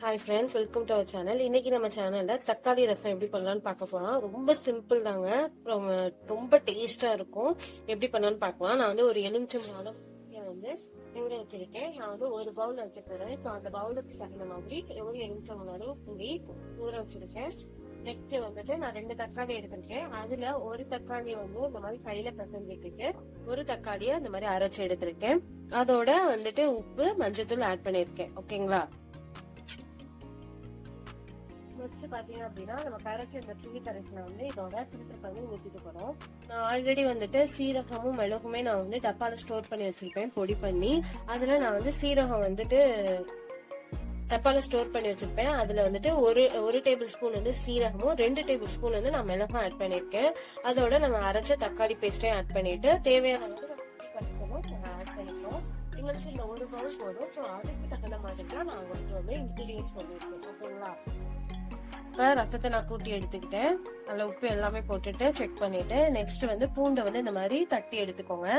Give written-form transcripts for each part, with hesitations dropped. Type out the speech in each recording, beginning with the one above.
Hi friends, welcome to our channel. இன்னைக்கு நம்ம சேனல்ல தக்காளி ரசம் எப்படி பண்ணலாம்னு பார்க்க போறோம். ரொம்ப சிம்பிள் தாங்க, ரொம்ப டேஸ்டா இருக்கும். எப்படி பண்ணலாம்னு பார்க்கலாம். நான் வந்து ஒரு எலுமிச்சம்பழம் வந்து ஊற வச்சிருக்கேன். நான் வந்து ஒரு பவுல் வச்சிருக்கேன். ஸோ அந்த பவுலுக்கு தகுந்த மாதிரி ஒரு எலுமிச்சம்பழம் புளி ஊற வச்சிருக்கேன். நெக்ஸ்ட் வந்துட்டு நான் 2 தக்காளி எடுத்திருக்கேன். அதுல ஒரு தக்காளி வந்து இந்த மாதிரி கையில பசஞ்சிட்டு ஒரு தக்காளியை இந்த மாதிரி அரைச்சு எடுத்திருக்கேன். அதோட வந்துட்டு உப்பு, மஞ்சத்தூள் ஆட் பண்ணிருக்கேன். ஓகேங்களா? வச்சு பாத்தீங்க அப்படின்னா நம்ம கரைச்சி இந்த புளி கரைச்சில வந்து இதோட ஃபில்டர் பண்ணி ஊத்திட்டு போறோம். நான் ஆல்ரெடி வந்துட்டு சீரகமும் மிளகுமே நான் வந்து டப்பால ஸ்டோர் பண்ணி வச்சிருப்பேன் பொடி பண்ணி. அதுல நான் வந்து சீரகம் வந்துட்டு டப்பால ஸ்டோர் பண்ணி வச்சிருப்பேன். அதுல வந்துட்டு ஒரு டேபிள் ஸ்பூன் வந்து சீரகமும் 2 டேபிள் ஸ்பூன் வந்து நான் மிளகும் ஆட் பண்ணிருக்கேன். அதோட நம்ம அரைச்ச தக்காளி பேஸ்டையும் ஆட் பண்ணிட்டு தேவையான வந்து ஆட் பண்ணிக்கிறோம். எங்களுக்கு இந்த ஒரு பவுல் போதும். ஸோ அதுக்கு தகுந்த மாதிரி தான் நான் வந்துட்டு வந்து இன்கிரீடியன்ஸ் பண்ணிருக்கேன். ஓகேங்களா? ரத்தத்தை நான் கூட்டி எடுத்துக்கிட்டேன். அதுல உப்பு எல்லாமே போட்டுட்டு செக் பண்ணிட்டு நெக்ஸ்ட் வந்து பூண்டை வந்து இந்த மாதிரி தட்டி எடுத்துக்கோங்க.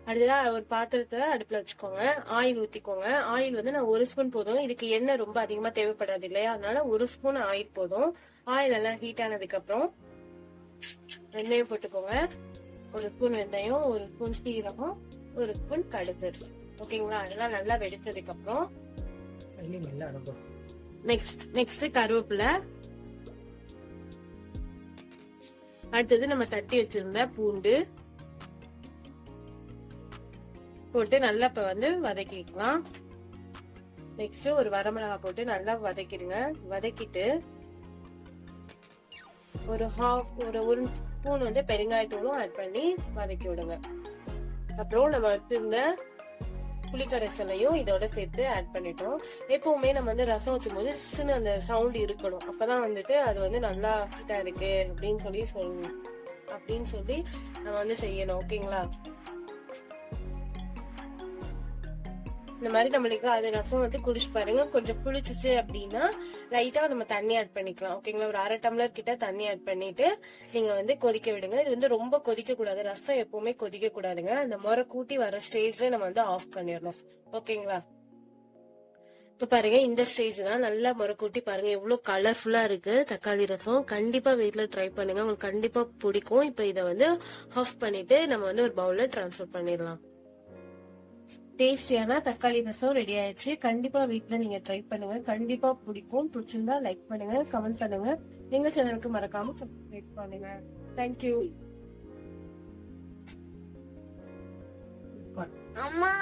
அடுத்ததான் ஒரு பாத்திரத்தை அடுப்புல வச்சுக்கோங்க. ஆயில் ஊத்திக்கோங்க. ஆயில் வந்து நான் 1 ஸ்பூன் போதும். இதுக்கு எண்ணெய் ரொம்ப அதிகமா தேவைப்படாது இல்லையா, அதனால 1 ஸ்பூன் ஆயில் போதும். ஆயில் எல்லாம் ஹீட் ஆனதுக்கு அப்புறம் வெந்தயம் போட்டுக்கோங்க. 1 ஸ்பூன் வெந்தயம், 1 ஸ்பூன் சீரகம், 1 ஸ்பூன் கடுகு. ஓகேங்களா? அதெல்லாம் நல்லா வெடிச்சதுக்கு அப்புறம் நெக்ஸ்ட் கருவேப்பிலை, அடுத்தது நம்ம தட்டி வச்சிருந்த பூண்டு போட்டு நல்லா இப்ப வந்து வதக்கிக்கலாம். நெக்ஸ்ட் ஒரு வரமிளகாய் போட்டு நல்லா வதக்கிடுங்க. வதக்கிட்டு ஒரு ஸ்பூன் வந்து பெருங்காயத்தூளும் ஆட் பண்ணி வதக்கி விடுங்க. அப்புறம் நம்ம வச்சிருந்த புளிக்கரைசலையும் இதோட சேர்த்து ஆட் பண்ணிட்டோம். எப்பவுமே நம்ம வந்து ரசம் வைக்கும் போது சின்ன அந்த சவுண்ட் இருக்கணும். அப்பதான் வந்துட்டு அது வந்து நல்லா ஹீட்டா இருக்கு அப்படின்னு சொல்லி நம்ம வந்து செய்யணும். ஓகேங்களா? இந்த மாதிரி நம்மளுக்கு அது ரசம் வந்து குடிச்சு பாருங்க. கொஞ்சம் புளிச்சிச்சு அப்படின்னா லைட்டா நம்ம தண்ணி ஆட் பண்ணிக்கலாம். ஓகேங்களா? ஒரு 1/2 டம்ளர் கிட்ட தண்ணி ஆட் பண்ணிட்டு நீங்க வந்து கொதிக்க விடுங்க. இது வந்து ரொம்ப கொதிக்க கூடாது. ரசம் எப்பவுமே கொதிக்க கூடாதுங்க. அந்த முறை கூட்டி வர ஸ்டேஜ்ல நம்ம வந்து ஆஃப் பண்ணிடணும். ஓகேங்களா? இப்ப பாருங்க, இந்த ஸ்டேஜ் தான். நல்லா முறை கூட்டி பாருங்க, எவ்வளவு கலர்ஃபுல்லா இருக்கு தக்காளி ரசம். கண்டிப்பா வீட்டுல ட்ரை பண்ணுங்க, உங்களுக்கு கண்டிப்பா பிடிக்கும். இப்ப இதை வந்து ஆஃப் பண்ணிட்டு நம்ம வந்து ஒரு பவுல்ல டிரான்ஸ்ஃபர் பண்ணிடலாம். டேஸ்டியான தக்காளி ரசம் ரெடி ஆயிடுச்சு. கண்டிப்பா வீட்டுல நீங்க ட்ரை பண்ணுங்க, கண்டிப்பா பிடிக்கும். பிடிச்சிருந்தா லைக் பண்ணுங்க, கமெண்ட் பண்ணுங்க. எங்க சேனலுக்கு மறக்காம சப்ஸ்கிரைப் பண்ணுங்க. தேங்க்யூ. அம்மா.